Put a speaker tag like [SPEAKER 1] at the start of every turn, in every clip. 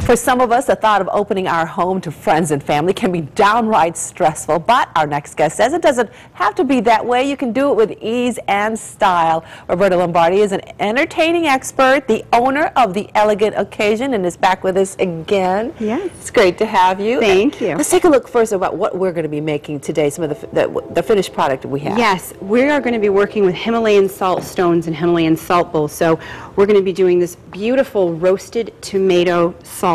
[SPEAKER 1] For some of us, the thought of opening our home to friends and family can be downright stressful, but our next guest says it doesn't have to be that way. You can do it with ease and style. Roberta Lombardi is an entertaining expert, the owner of the Elegant Occasion, and is back with us again.
[SPEAKER 2] Yes.
[SPEAKER 1] It's great to have you.
[SPEAKER 2] Thank you.
[SPEAKER 1] Let's take a look first about what we're going to be making today, some of the finished product that we have.
[SPEAKER 2] Yes, we are going to be working with Himalayan salt stones and Himalayan salt bowls. So we're going to be doing this beautiful roasted tomato salsa.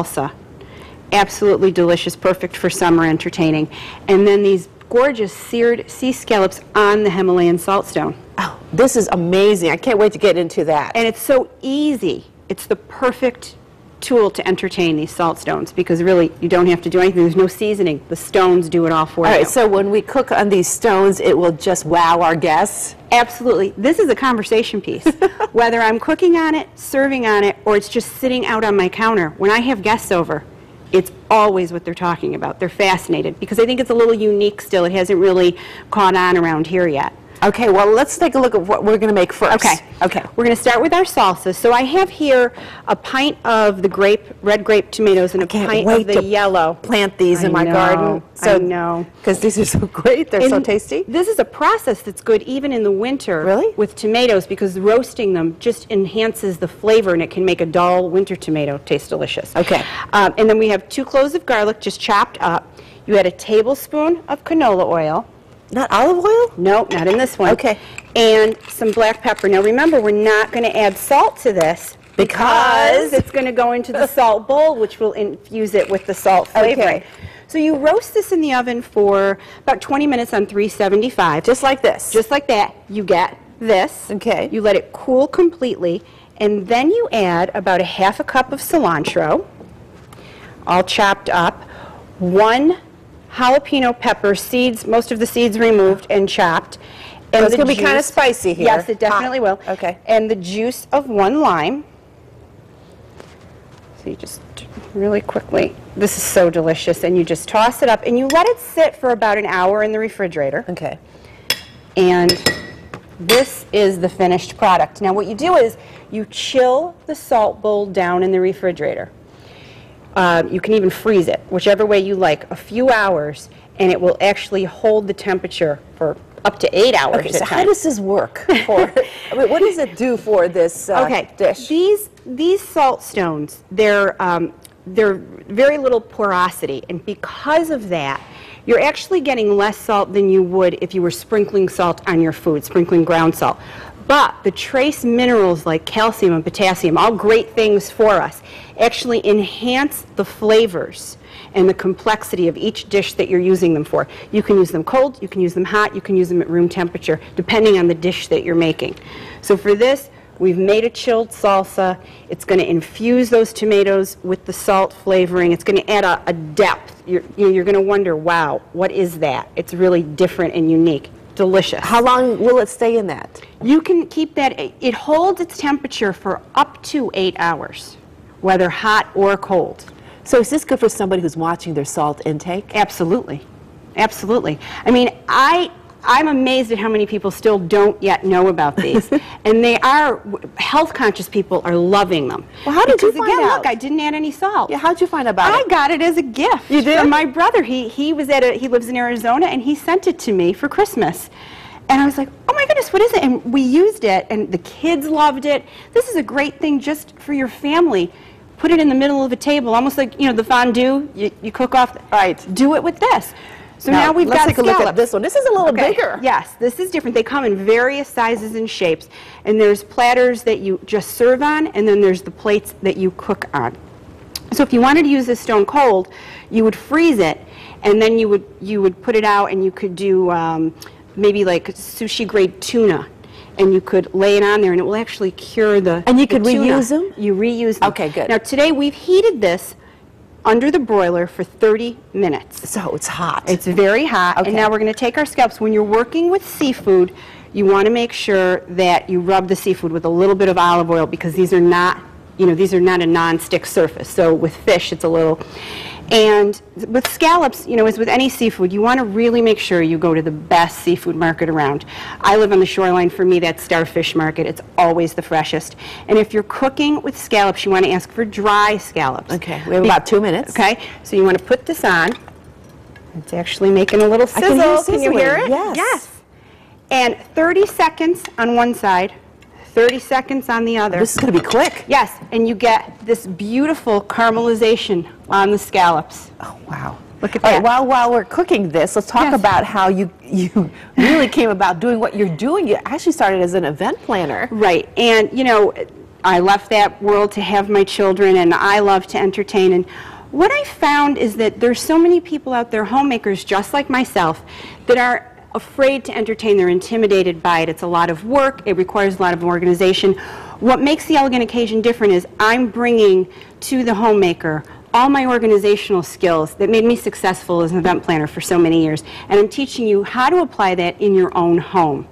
[SPEAKER 2] Absolutely delicious, perfect for summer entertaining. And then these gorgeous seared sea scallops on the Himalayan saltstone.
[SPEAKER 1] Oh, this is amazing. I can't wait to get into that.
[SPEAKER 2] And it's so easy. It's the perfect tool to entertain these saltstones because really you don't have to do anything. There's no seasoning. The stones do it all for you.
[SPEAKER 1] All right, so when we cook on these stones, it will just wow our guests?
[SPEAKER 2] Absolutely. This is a conversation piece. Whether I'm cooking on it, serving on it, or it's just sitting out on my counter, when I have guests over, it's always what they're talking about. They're fascinated because I think it's a little unique still. It hasn't really caught on around here yet.
[SPEAKER 1] Okay, well, let's take a look at what we're going to make first.
[SPEAKER 2] Okay. We're going to start with our salsa. So I have here a pint of the red grape tomatoes and a pint of the yellow.
[SPEAKER 1] Plant these in my garden.
[SPEAKER 2] I know.
[SPEAKER 1] Because these are so great. They're so tasty.
[SPEAKER 2] This is a process that's good even in the winter.
[SPEAKER 1] Really?
[SPEAKER 2] With tomatoes because roasting them just enhances the flavor and it can make a dull winter tomato taste delicious.
[SPEAKER 1] Okay.
[SPEAKER 2] And then we have 2 cloves of garlic just chopped up. You add a tablespoon of canola oil.
[SPEAKER 1] Not olive oil?
[SPEAKER 2] No, not in this one.
[SPEAKER 1] Okay.
[SPEAKER 2] And some black pepper. Now remember, we're not going to add salt to this because it's going to go into the salt bowl, which will infuse it with the salt flavoring.
[SPEAKER 1] Okay.
[SPEAKER 2] So you roast this in the oven for about 20 minutes on 375.
[SPEAKER 1] Just like this?
[SPEAKER 2] Just like that. You get this.
[SPEAKER 1] Okay.
[SPEAKER 2] You let it cool completely, and then you add about a half a cup of cilantro, all chopped up, 1 jalapeno pepper, seeds, most of the seeds removed and chopped. And
[SPEAKER 1] it's going to be kind of spicy here.
[SPEAKER 2] Yes, it definitely will.
[SPEAKER 1] Okay.
[SPEAKER 2] And the juice of 1 lime. So you just really quickly, this is so delicious, and you just toss it up and you let it sit for about an hour in the refrigerator.
[SPEAKER 1] Okay.
[SPEAKER 2] And this is the finished product. Now what you do is you chill the salt bowl down in the refrigerator. You can even freeze it, whichever way you like, a few hours, and it will actually hold the temperature for up to 8 hours.
[SPEAKER 1] Okay, so how does this work? I mean, what does it do for this dish?
[SPEAKER 2] These salt stones, they're very little porosity, and because of that, you're actually getting less salt than you would if you were sprinkling salt on your food, sprinkling ground salt. But the trace minerals like calcium and potassium, all great things for us, actually enhance the flavors and the complexity of each dish that you're using them for. You can use them cold, you can use them hot, you can use them at room temperature, depending on the dish that you're making. So for this, we've made a chilled salsa. It's going to infuse those tomatoes with the salt flavoring. It's going to add a depth. You're going to wonder, wow, what is that? It's really different and unique. Delicious.
[SPEAKER 1] How long will it stay in that?
[SPEAKER 2] You can keep that, it holds its temperature for up to 8 hours, whether hot or cold.
[SPEAKER 1] So is this good for somebody who's watching their salt intake?
[SPEAKER 2] Absolutely. Absolutely. I mean, I'm amazed at how many people still don't yet know about these. And they are, health conscious people are loving them.
[SPEAKER 1] Well, how did you find
[SPEAKER 2] again,
[SPEAKER 1] out?
[SPEAKER 2] Look, I didn't add any salt.
[SPEAKER 1] Yeah, how'd you find out about it?
[SPEAKER 2] I got it as a gift.
[SPEAKER 1] You did?
[SPEAKER 2] From my brother. He lives in Arizona, and he sent it to me for Christmas. And I was like, oh my goodness, what is it? And we used it, and the kids loved it. This is a great thing just for your family. Put it in the middle of a table, almost like, the fondue you cook off.
[SPEAKER 1] Right.
[SPEAKER 2] Do it with this. So now we've got
[SPEAKER 1] Let's take a look at this one. This is a little bigger.
[SPEAKER 2] Yes, this is different. They come in various sizes and shapes. And there's platters that you just serve on, and then there's the plates that you cook on. So if you wanted to use this stone cold, you would freeze it, and then you would put it out, and you could do maybe like sushi grade tuna. And you could lay it on there, and it will actually cure the
[SPEAKER 1] And you could
[SPEAKER 2] tuna.
[SPEAKER 1] reuse them?
[SPEAKER 2] You reuse them.
[SPEAKER 1] Okay, good.
[SPEAKER 2] Now today we've heated this under the broiler for 30 minutes.
[SPEAKER 1] So it's hot.
[SPEAKER 2] It's very hot.
[SPEAKER 1] Okay.
[SPEAKER 2] And now we're going to take our scallops. When you're working with seafood, you want to make sure that you rub the seafood with a little bit of olive oil because these are not, these are not a non-stick surface. So with fish, it's a little. And with scallops, you know, as with any seafood, you want to really make sure you go to the best seafood market around. I live on the shoreline. For me, that's Starfish Market. It's always the freshest. And if you're cooking with scallops, you want to ask for dry scallops.
[SPEAKER 1] Okay, we have about 2 minutes.
[SPEAKER 2] Okay, so you want to put this on. It's actually making a little sizzle. Can you hear it?
[SPEAKER 1] Yes.
[SPEAKER 2] Yes. And 30 seconds on one side, 30 seconds on the other.
[SPEAKER 1] This is going to be quick.
[SPEAKER 2] Yes, and you get this beautiful caramelization on the scallops.
[SPEAKER 1] Oh, wow.
[SPEAKER 2] Look at
[SPEAKER 1] All
[SPEAKER 2] that.
[SPEAKER 1] right, while we're cooking this, let's talk about how you really came about doing what you're doing. You actually started as an event planner.
[SPEAKER 2] Right, and you know, I left that world to have my children, and I love to entertain. And what I found is that there's so many people out there, homemakers just like myself, that are afraid to entertain. They're intimidated by it. It's a lot of work. It requires a lot of organization. What makes the Elegant Occasion different is I'm bringing to the homemaker all my organizational skills that made me successful as an event planner for so many years. And I'm teaching you how to apply that in your own home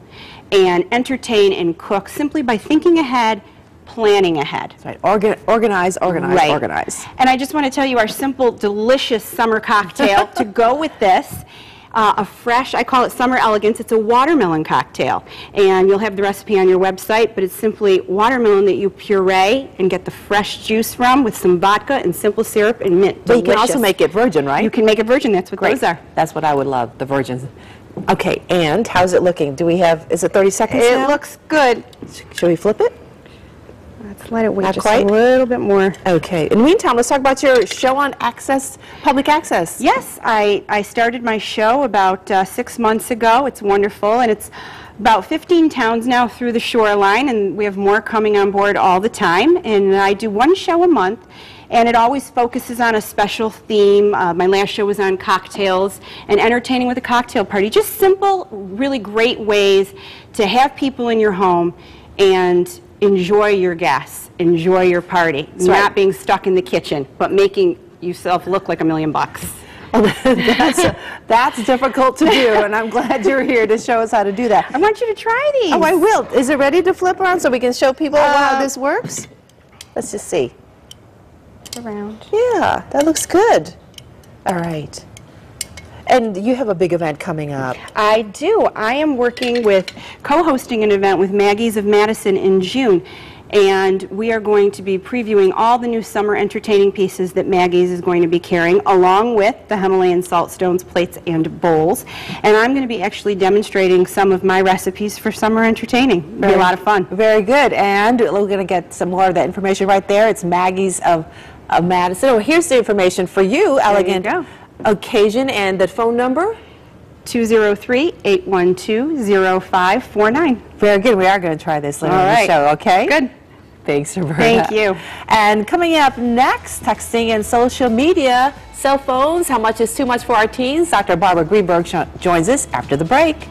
[SPEAKER 2] and entertain and cook simply by thinking ahead, planning ahead.
[SPEAKER 1] That's right. Organize,
[SPEAKER 2] Right.
[SPEAKER 1] organize.
[SPEAKER 2] And I just want to tell you our simple, delicious summer cocktail to go with this. A fresh, I call it Summer Elegance. It's a watermelon cocktail. And you'll have the recipe on your website, but it's simply watermelon that you puree and get the fresh juice from with some vodka and simple syrup and mint.
[SPEAKER 1] But you can also make it virgin, right?
[SPEAKER 2] You can make it virgin. That's what those are.
[SPEAKER 1] That's what I would love, the virgins. Okay, and how's it looking? Do we have, is it 30 seconds
[SPEAKER 2] It
[SPEAKER 1] now?
[SPEAKER 2] looks good.
[SPEAKER 1] Should we flip it?
[SPEAKER 2] Let's let it wait
[SPEAKER 1] Not
[SPEAKER 2] just
[SPEAKER 1] quite?
[SPEAKER 2] a little bit more.
[SPEAKER 1] Okay. In the meantime, let's talk about your show on Access, Public Access.
[SPEAKER 2] Yes, I started my show about 6 months ago. It's wonderful, and it's about 15 towns now through the shoreline, and we have more coming on board all the time. And I do one show a month, and it always focuses on a special theme. My last show was on cocktails and entertaining with a cocktail party. Just simple, really great ways to have people in your home and enjoy your guests, enjoy your party.
[SPEAKER 1] That's
[SPEAKER 2] not
[SPEAKER 1] right.
[SPEAKER 2] being stuck in the kitchen, but making yourself look like $1 million.
[SPEAKER 1] That's difficult to do, and I'm glad you're here to show us how to do that.
[SPEAKER 2] I want you to try these.
[SPEAKER 1] Oh, I will. Is it ready to flip around so we can show people how this works? Let's just see.
[SPEAKER 2] Around.
[SPEAKER 1] Yeah, that looks good. All right. And you have a big event coming up.
[SPEAKER 2] I do. I am working with, co-hosting an event with Maggie's of Madison in June. And we are going to be previewing all the new summer entertaining pieces that Maggie's is going to be carrying, along with the Himalayan saltstones, plates, and bowls. And I'm going to be actually demonstrating some of my recipes for summer entertaining. It'll be a lot of fun.
[SPEAKER 1] Very good. And we're going to get some more of that information right there. It's Maggie's of Madison. Oh, here's the information for you, Elegant Occasion, and the phone number?
[SPEAKER 2] 203-812-0549.
[SPEAKER 1] Very good. We are going to try this later in the show, okay?
[SPEAKER 2] Good.
[SPEAKER 1] Thanks, Roberta.
[SPEAKER 2] Thank you.
[SPEAKER 1] And coming up next, texting and social media, cell phones, how much is too much for our teens? Dr. Barbara Greenberg joins us after the break.